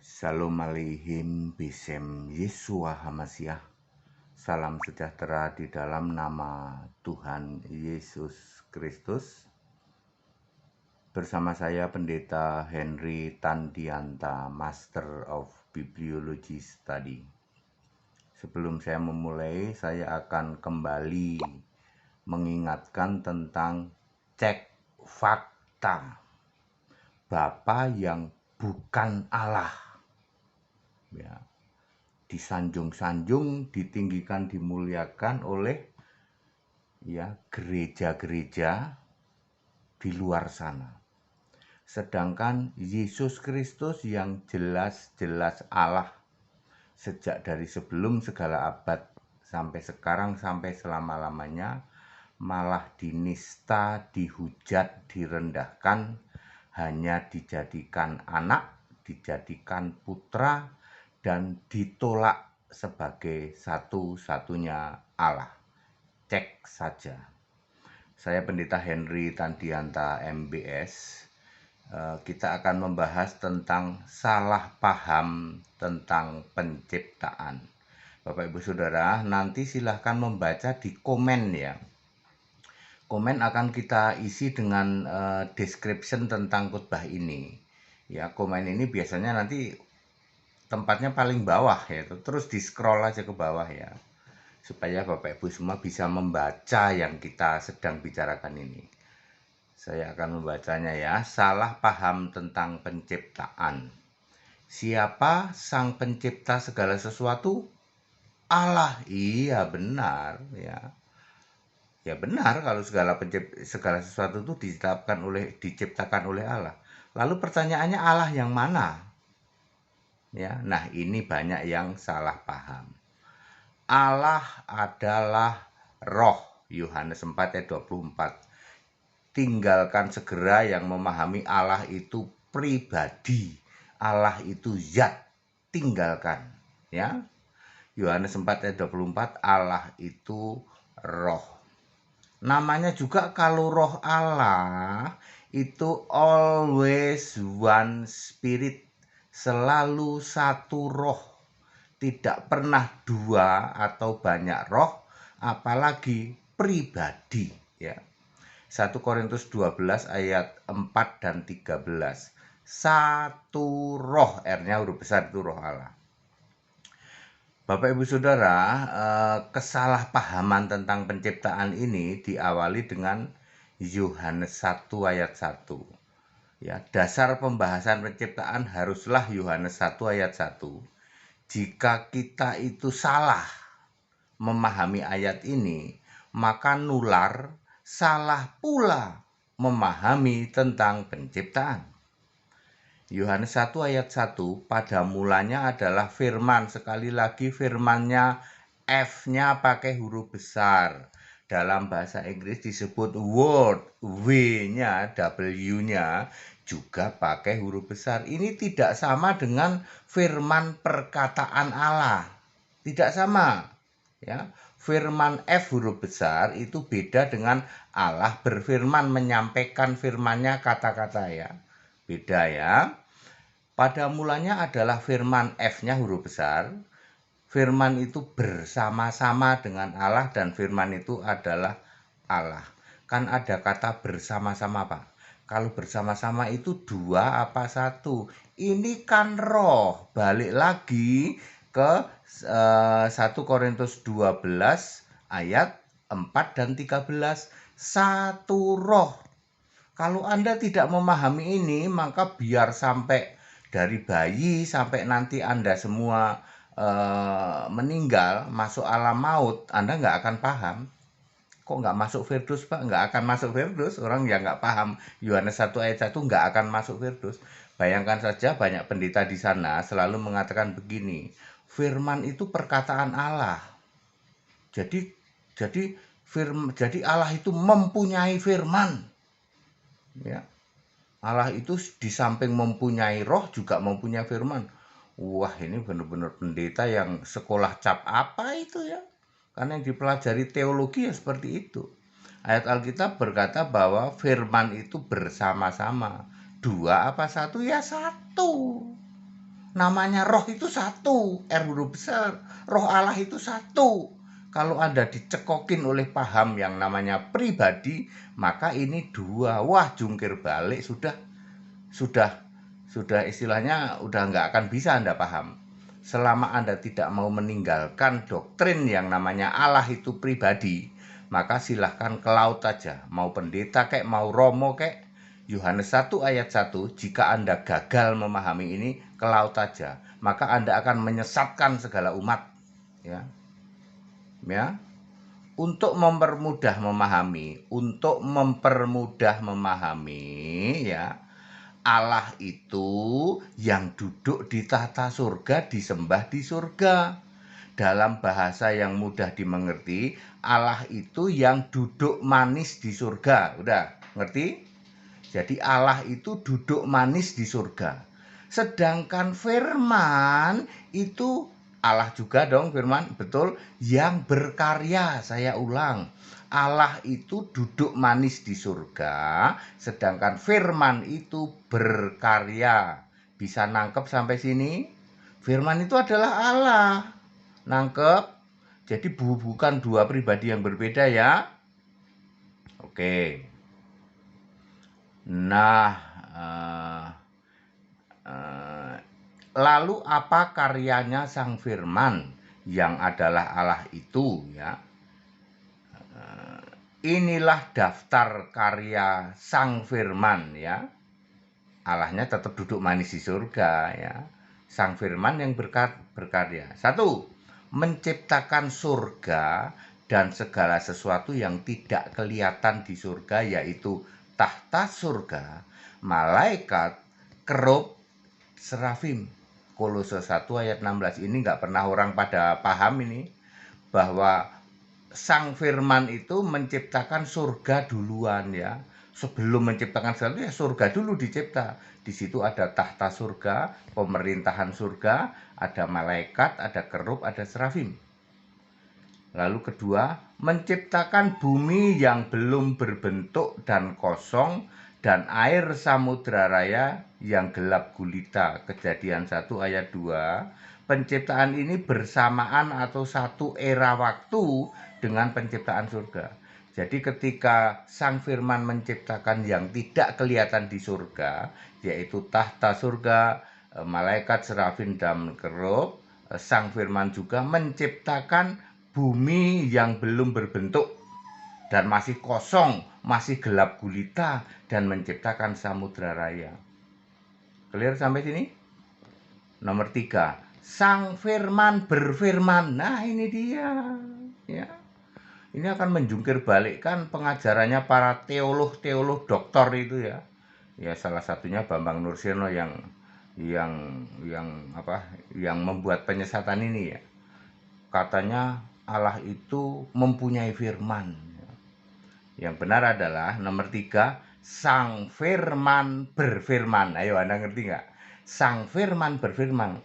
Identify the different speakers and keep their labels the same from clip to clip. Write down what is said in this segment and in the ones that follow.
Speaker 1: Shalom aleihim bisem Yesua Hamasiah. Salam sejahtera di dalam nama Tuhan Yesus Kristus. Bersama saya Pendeta Henry Tandianta, Master of Bibliology Study. Sebelum saya memulai, saya akan kembali mengingatkan tentang cek fakta. Bapa yang bukan Allah. Ya, disanjung-sanjung, ditinggikan, dimuliakan oleh gereja-gereja di luar sana. Sedangkan Yesus Kristus yang jelas-jelas Allah sejak dari sebelum segala abad sampai sekarang, sampai selama-lamanya, malah dinista, dihujat, direndahkan, hanya dijadikan anak, dijadikan putra, dan ditolak sebagai satu-satunya Allah. Cek saja. Saya Pendeta Henry Tandianta MBS. Kita akan membahas tentang salah paham tentang penciptaan. Bapak Ibu Saudara, nanti silahkan membaca di komen ya. Komen akan kita isi dengan description tentang khotbah ini. Ya, komen ini biasanya nanti tempatnya paling bawah ya, terus di scroll aja ke bawah ya, supaya Bapak Ibu semua bisa membaca yang kita sedang bicarakan ini. Saya akan membacanya ya. Salah paham tentang penciptaan. Siapa sang pencipta segala sesuatu? Allah. Iya benar ya. Ya benar kalau segala sesuatu itu diciptakan oleh Allah. Lalu pertanyaannya, Allah yang mana? Ya, nah ini banyak yang salah paham. Allah adalah roh, Yohanes 4 ayat 24. Tinggalkan segera yang memahami Allah itu pribadi, Allah itu zat, tinggalkan ya. Yohanes 4 ayat 24, Allah itu roh. Namanya juga kalau roh Allah itu always one spirit, selalu satu roh, tidak pernah dua atau banyak roh, apalagi pribadi ya. 1 Korintus 12 ayat 4 dan 13. Satu roh, R-nya huruf besar, itu roh Allah. Bapak Ibu Saudara, kesalahpahaman tentang penciptaan ini diawali dengan Yohanes 1 ayat 1. Ya, dasar pembahasan penciptaan haruslah Yohanes 1 ayat 1. Jika kita itu salah memahami ayat ini, maka nular salah pula memahami tentang penciptaan. Yohanes 1 ayat 1, pada mulanya adalah firman. Sekali lagi firmannya F-nya pakai huruf besar. Dalam bahasa Inggris disebut word, W-nya, W-nya juga pakai huruf besar. Ini tidak sama dengan firman perkataan Allah. Tidak sama. Ya, firman F huruf besar itu beda dengan Allah berfirman, menyampaikan firmannya, kata-kata ya. Beda ya. Pada mulanya adalah firman, F-nya huruf besar. Firman itu bersama-sama dengan Allah dan firman itu adalah Allah. Kan ada kata bersama-sama, Pak. Kalau bersama-sama itu dua apa satu? Ini kan roh. Balik lagi ke 1 Korintus 12 ayat 4 dan 13. Satu roh. Kalau Anda tidak memahami ini, maka biar sampai dari bayi sampai nanti Anda semua meninggal, masuk alam maut, Anda nggak akan paham. Kok nggak masuk Firdaus, Pak? Nggak akan masuk Firdaus. Orang yang nggak paham Yohanes 1 ayat 1 nggak akan masuk Firdaus. Bayangkan saja banyak pendeta di sana selalu mengatakan begini, firman itu perkataan Allah. Jadi Allah itu mempunyai firman. Ya. Allah itu di samping mempunyai roh juga mempunyai firman. Wah, ini benar-benar pendeta yang sekolah cap apa itu ya. Karena yang dipelajari teologi ya seperti itu. Ayat Alkitab berkata bahwa firman itu bersama-sama. Dua apa satu? Ya satu. Namanya roh itu satu, R huruf besar. Roh Allah itu satu. Kalau Anda dicekokin oleh paham yang namanya pribadi, maka ini dua. Wah, jungkir balik sudah istilahnya udah nggak akan bisa Anda paham. Selama Anda tidak mau meninggalkan doktrin yang namanya Allah itu pribadi, maka silahkan ke laut aja. Mau pendeta kek, mau romo kek, Yohanes 1 ayat 1, jika Anda gagal memahami ini, ke laut aja. Maka Anda akan menyesatkan segala umat. Ya. Ya. Untuk mempermudah memahami, ya. Allah itu yang duduk di tahta surga disembah di surga. Dalam bahasa yang mudah dimengerti, Allah itu yang duduk manis di surga. Udah, ngerti? Jadi Allah itu duduk manis di surga. Sedangkan firman itu Allah juga dong, firman, betul, yang berkarya. Saya ulang. Allah itu duduk manis di surga, sedangkan firman itu berkarya. Bisa nangkep sampai sini? Firman itu adalah Allah. Nangkep? Jadi bukan dua pribadi yang berbeda ya. Oke. Nah, lalu apa karyanya Sang Firman yang adalah Allah itu ya? Inilah daftar karya Sang Firman ya. Allahnya tetap duduk manis di surga ya. Sang Firman yang berkarya. 1. Menciptakan surga dan segala sesuatu yang tidak kelihatan di surga, yaitu tahta surga, malaikat, kerub, serafim. Kolose 1 ayat 16 ini nggak pernah orang pada paham ini, bahwa Sang Firman itu menciptakan surga duluan ya. Sebelum menciptakan sesuatu ya surga dulu dicipta. Di situ ada tahta surga, pemerintahan surga, ada malaikat, ada kerub, ada serafim. Lalu kedua, menciptakan bumi yang belum berbentuk dan kosong, dan air samudra raya yang gelap gulita. Kejadian 1 ayat 2. Penciptaan ini bersamaan atau satu era waktu dengan penciptaan surga. Jadi ketika Sang Firman menciptakan yang tidak kelihatan di surga, yaitu tahta surga, malaikat, serafim, dan kerub, Sang Firman juga menciptakan bumi yang belum berbentuk dan masih kosong, masih gelap gulita, dan menciptakan samudra raya. Clear sampai sini? Nomor 3, Sang Firman berfirman. Nah, ini dia ya. Ini akan menjungkir balikkan pengajarannya para teolog doktor itu ya. Ya salah satunya Bambang Nursiono yang membuat penyesatan ini ya. Katanya Allah itu mempunyai firman. Yang benar adalah nomor 3, Sang Firman berfirman. Ayo Anda ngerti nggak? Sang Firman berfirman.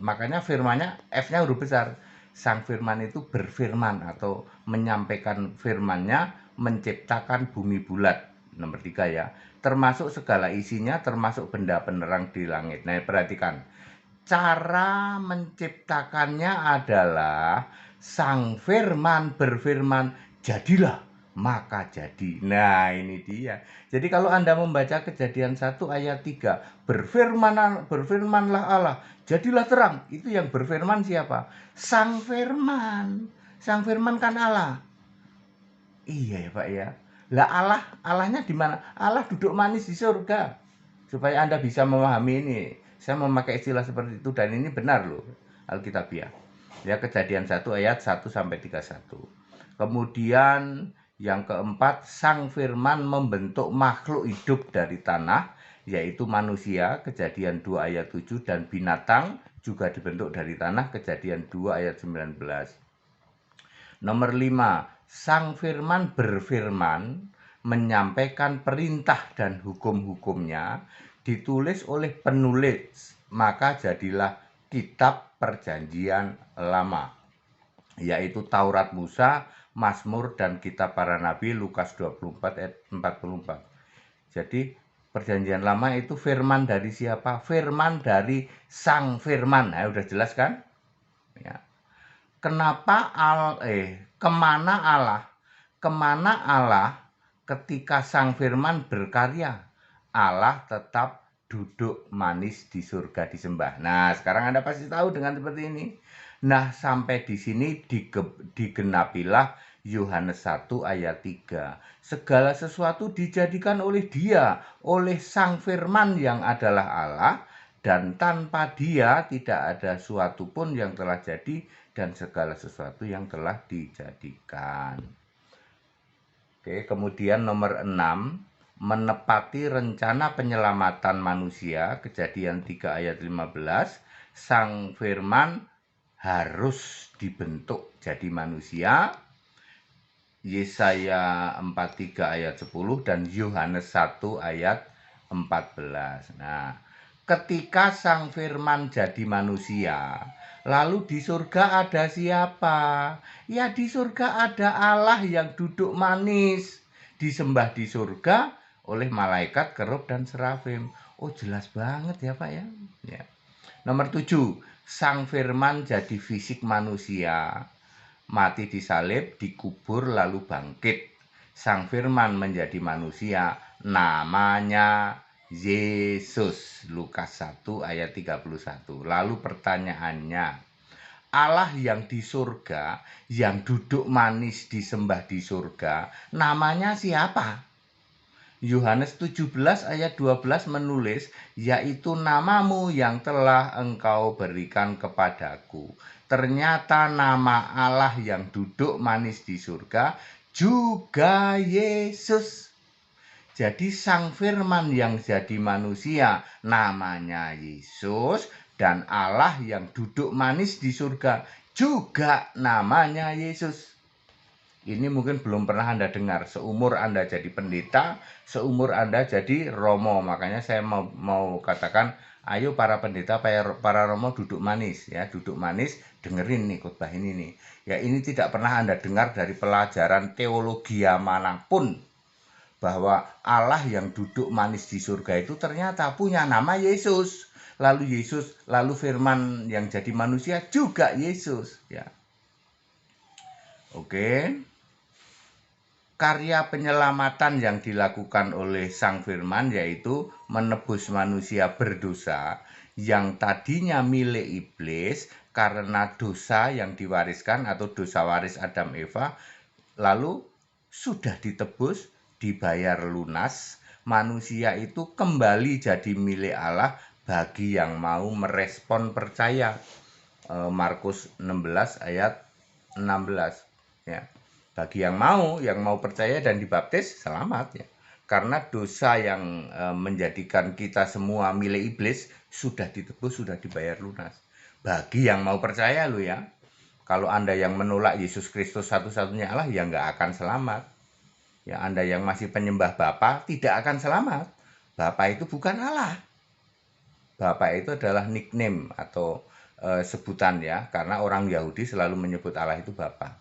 Speaker 1: Makanya firmannya F-nya huruf besar. Sang Firman itu berfirman atau menyampaikan firmannya, menciptakan bumi bulat. Nomor 3 ya. Termasuk segala isinya, termasuk benda penerang di langit. Nah, perhatikan. Cara menciptakannya adalah Sang Firman berfirman, jadilah, maka jadi. Nah, ini dia. Jadi kalau Anda membaca Kejadian 1 ayat 3, berfirmanlah Allah, jadilah terang. Itu yang berfirman siapa? Sang Firman. Sang Firman kan Allah. Iya ya Pak ya. Lah Allahnya di mana? Allah duduk manis di surga. Supaya Anda bisa memahami ini. Saya memakai istilah seperti itu dan ini benar loh Alkitabiah. Ya, Kejadian 1 ayat 1 sampai 31. Kemudian yang keempat, Sang Firman membentuk makhluk hidup dari tanah, yaitu manusia, Kejadian 2 ayat 7, dan binatang juga dibentuk dari tanah, Kejadian 2 ayat 19. Nomor 5, Sang Firman berfirman, menyampaikan perintah dan hukum-hukumnya, ditulis oleh penulis, maka jadilah kitab perjanjian lama, yaitu Taurat Musa, Mazmur, dan kitab para nabi, Lukas 24 ayat 44. Jadi Perjanjian Lama itu firman dari siapa? Firman dari Sang Firman. Nah, udah jelas kan? Ya. Kemana Allah? Kemana Allah ketika Sang Firman berkarya? Allah tetap duduk manis di surga disembah. Nah, sekarang Anda pasti tahu dengan seperti ini. Nah, sampai di sini digenapilah Yohanes 1 ayat 3. Segala sesuatu dijadikan oleh Dia, oleh Sang Firman yang adalah Allah, dan tanpa Dia tidak ada suatu pun yang telah jadi dan segala sesuatu yang telah dijadikan. Oke, kemudian nomor 6, menepati rencana penyelamatan manusia, Kejadian 3 ayat 15, Sang Firman harus dibentuk jadi manusia, Yesaya 43 ayat 10 dan Yohanes 1 ayat 14. Nah, ketika Sang Firman jadi manusia, lalu di surga ada siapa? Ya, di surga ada Allah yang duduk manis, disembah di surga oleh malaikat, kerub, dan serafim. Oh, jelas banget ya Pak ya. Ya. Nomor 7, Sang Firman jadi fisik manusia, mati disalib, dikubur, lalu bangkit. Sang Firman menjadi manusia, namanya Yesus. Lukas 1 ayat 31. Lalu pertanyaannya, Allah yang di surga, yang duduk manis disembah di surga, namanya siapa? Yohanes 17 ayat 12 menulis, yaitu namamu yang telah engkau berikan kepadaku. Ternyata nama Allah yang duduk manis di surga juga Yesus. Jadi Sang Firman yang jadi manusia namanya Yesus, dan Allah yang duduk manis di surga juga namanya Yesus. Ini mungkin belum pernah Anda dengar. Seumur Anda jadi pendeta, seumur Anda jadi romo. Makanya saya mau katakan, ayo para pendeta, para romo duduk manis ya, duduk manis, dengerin nih khotbah ini nih. Ya, ini tidak pernah Anda dengar dari pelajaran teologi manapun, bahwa Allah yang duduk manis di surga itu ternyata punya nama Yesus. Lalu Firman yang jadi manusia juga Yesus ya. Oke. Karya penyelamatan yang dilakukan oleh Sang Firman yaitu menebus manusia berdosa yang tadinya milik iblis karena dosa yang diwariskan atau dosa waris Adam Eva, lalu sudah ditebus, dibayar lunas, manusia itu kembali jadi milik Allah bagi yang mau merespon percaya. Markus 16 ayat 16 ya. Bagi yang mau percaya dan dibaptis, selamat ya. Karena dosa yang menjadikan kita semua milik iblis sudah ditebus, sudah dibayar lunas. Bagi yang mau percaya lo ya. Kalau Anda yang menolak Yesus Kristus satu-satunya Allah, ya nggak akan selamat. Ya, Anda yang masih penyembah Bapa tidak akan selamat. Bapa itu bukan Allah. Bapa itu adalah nickname atau sebutan ya, karena orang Yahudi selalu menyebut Allah itu Bapa.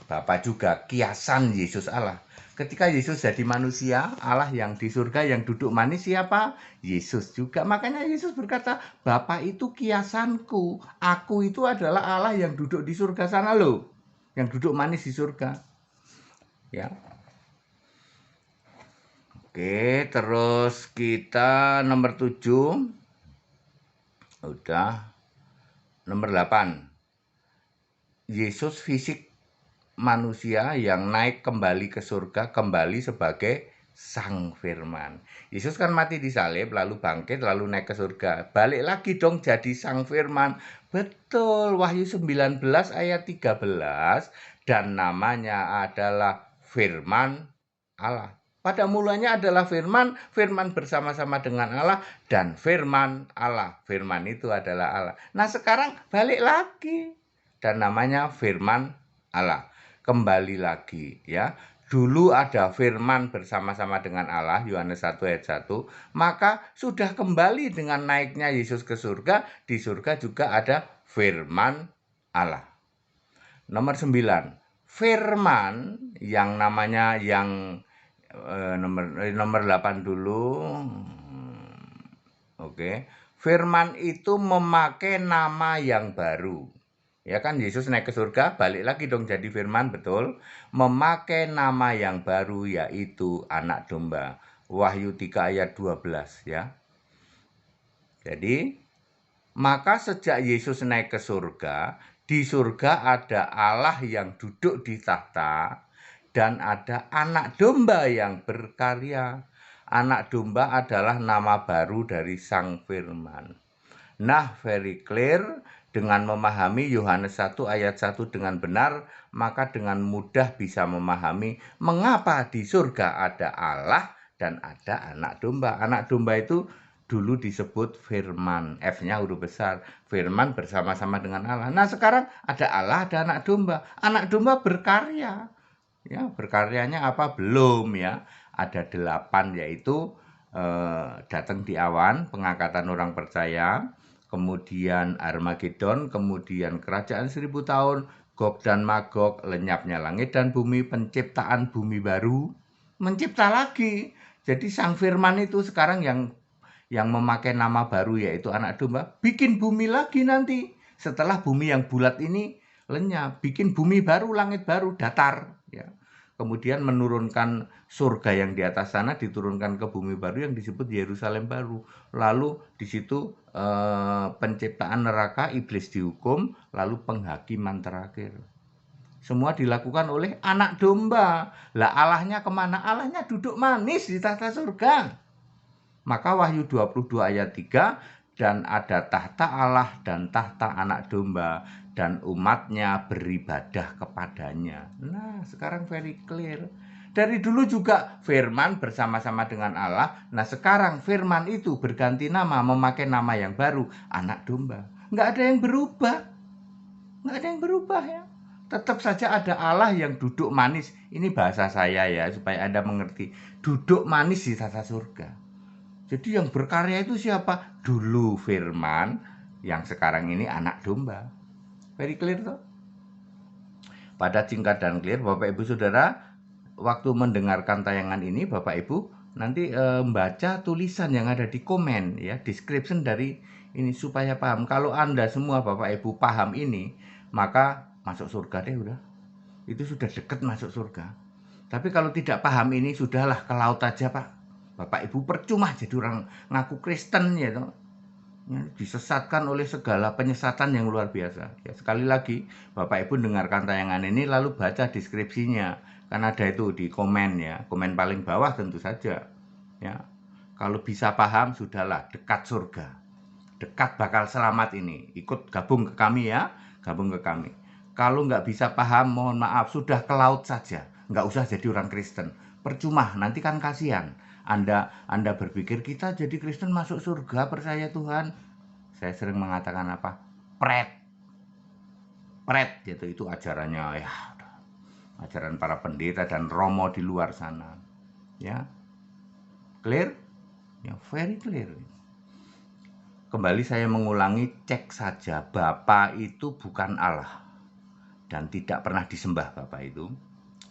Speaker 1: Bapa juga kiasan Yesus Allah. Ketika Yesus jadi manusia, Allah yang di surga yang duduk manis siapa? Yesus juga. Makanya Yesus berkata, Bapa itu kiasanku. Aku itu adalah Allah yang duduk di surga sana loh. Yang duduk manis di surga. Ya. Oke, terus kita nomor 7. Udah. Nomor 8. Yesus fisik manusia yang naik kembali ke surga, kembali sebagai Sang Firman. Yesus kan mati di salib, lalu bangkit, lalu naik ke surga. Balik lagi dong jadi Sang Firman. Betul, Wahyu 19 ayat 13, dan namanya adalah Firman Allah. Pada mulanya adalah Firman, Firman bersama-sama dengan Allah, dan Firman Allah. Firman itu adalah Allah. Nah, sekarang balik lagi, dan namanya Firman Allah. Kembali lagi ya. Dulu ada Firman bersama-sama dengan Allah, Yohanes 1 ayat 1, maka sudah kembali dengan naiknya Yesus ke surga, di surga juga ada Firman Allah. Nomor 9, Firman yang namanya nomor 8 dulu. Oke. Firman itu memakai nama yang baru. Ya kan Yesus naik ke surga, balik lagi dong jadi firman, betul. Memakai nama yang baru yaitu anak domba. Wahyu 3 ayat 12 ya. Jadi, maka sejak Yesus naik ke surga, di surga ada Allah yang duduk di tahta dan ada anak domba yang berkarya. Anak domba adalah nama baru dari Sang Firman. Nah, very clear, dengan memahami Yohanes 1 ayat 1 dengan benar, maka dengan mudah bisa memahami mengapa di surga ada Allah dan ada anak domba. Anak domba itu dulu disebut firman, F-nya huruf besar. Firman bersama-sama dengan Allah. Nah, sekarang ada Allah, ada anak domba. Anak domba berkarya. Ya, berkaryanya apa? Belum ya. Ada 8, yaitu datang di awan, pengangkatan orang percaya, kemudian Armageddon, kemudian kerajaan 1000 tahun, Gog dan Magog, lenyapnya langit dan bumi, penciptaan bumi baru, mencipta lagi. Jadi Sang Firman itu sekarang yang memakai nama baru yaitu anak domba, bikin bumi lagi nanti. Setelah bumi yang bulat ini lenyap, bikin bumi baru, langit baru, datar ya. Kemudian menurunkan surga yang di atas sana, diturunkan ke bumi baru yang disebut Yerusalem baru. Lalu di situ penciptaan neraka, iblis dihukum, lalu penghakiman terakhir. Semua dilakukan oleh anak domba. Lah Allahnya kemana? Allahnya duduk manis di tahta surga. Maka Wahyu 22 ayat 3, dan ada tahta Allah dan tahta anak domba, dan umatnya beribadah kepadanya. Nah, sekarang very clear. Dari dulu juga firman bersama-sama dengan Allah. Nah, sekarang firman itu berganti nama, memakai nama yang baru, anak domba. Nggak ada yang berubah. Nggak ada yang berubah ya. Tetap saja ada Allah yang duduk manis. Ini bahasa saya ya, supaya Anda mengerti. Duduk manis di tata surga. Jadi yang berkarya itu siapa? Dulu firman, yang sekarang ini anak domba. Very clear toh? Pada singkat dan clear, Bapak Ibu Saudara, waktu mendengarkan tayangan ini, Bapak Ibu nanti membaca tulisan yang ada di komen ya, description dari ini supaya paham. Kalau Anda semua Bapak Ibu paham ini, maka masuk surga deh udah. Itu sudah dekat masuk surga. Tapi kalau tidak paham ini, sudahlah ke laut aja Pak. Bapak Ibu percuma jadi orang ngaku Kristen ya toh. Ya, disesatkan oleh segala penyesatan yang luar biasa. Ya, sekali lagi Bapak Ibu dengarkan tayangan ini lalu baca deskripsinya. Kan ada itu di komen ya, komen paling bawah tentu saja. Ya. Kalau bisa paham sudahlah dekat surga. Dekat bakal selamat ini. Ikut gabung ke kami ya, gabung ke kami. Kalau nggak bisa paham, mohon maaf, sudah ke laut saja. Nggak usah jadi orang Kristen. Percuma, nanti kan kasihan. Anda berpikir kita jadi Kristen masuk surga, percaya Tuhan. Saya sering mengatakan apa? Pret gitu, itu ajarannya ya. Ajaran para pendeta dan romo di luar sana. Ya. Clear? Ya, very clear. Kembali saya mengulangi, cek saja, Bapa itu bukan Allah dan tidak pernah disembah Bapa itu.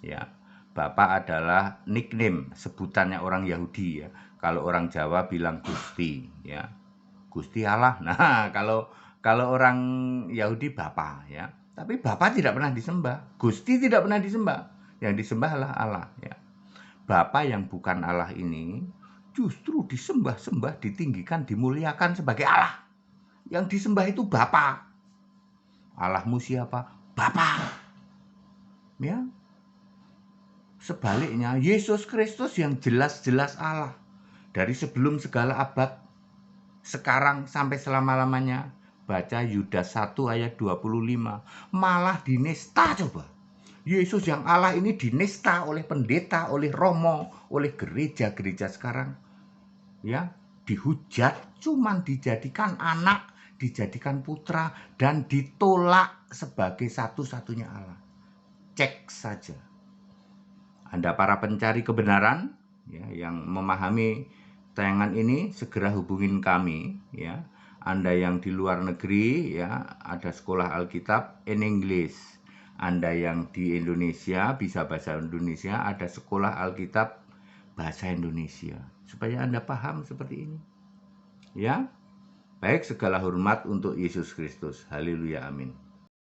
Speaker 1: Ya. Bapa adalah nickname, sebutannya orang Yahudi ya. Kalau orang Jawa bilang Gusti ya. Gusti Allah. Nah, kalau orang Yahudi Bapa ya. Tapi Bapa tidak pernah disembah. Gusti tidak pernah disembah. Yang disembahlah Allah ya. Bapa yang bukan Allah ini justru disembah-sembah, ditinggikan, dimuliakan sebagai Allah. Yang disembah itu Bapa. Allahmu siapa? Bapa. Ya. Sebaliknya, Yesus Kristus yang jelas-jelas Allah. Dari sebelum segala abad, sekarang sampai selama-lamanya. Baca Yudas 1 ayat 25. Malah dinista coba. Yesus yang Allah ini dinista oleh pendeta, oleh romo, oleh gereja-gereja sekarang. Ya, dihujat, cuman dijadikan anak, dijadikan putra, dan ditolak sebagai satu-satunya Allah. Cek saja. Anda para pencari kebenaran ya, yang memahami tayangan ini, segera hubungin kami ya. Anda yang di luar negeri ya, ada sekolah Alkitab in English. Anda yang di Indonesia bisa bahasa Indonesia, ada sekolah Alkitab bahasa Indonesia. Supaya Anda paham seperti ini. Ya, baik, segala hormat untuk Yesus Kristus. Haleluya, amin.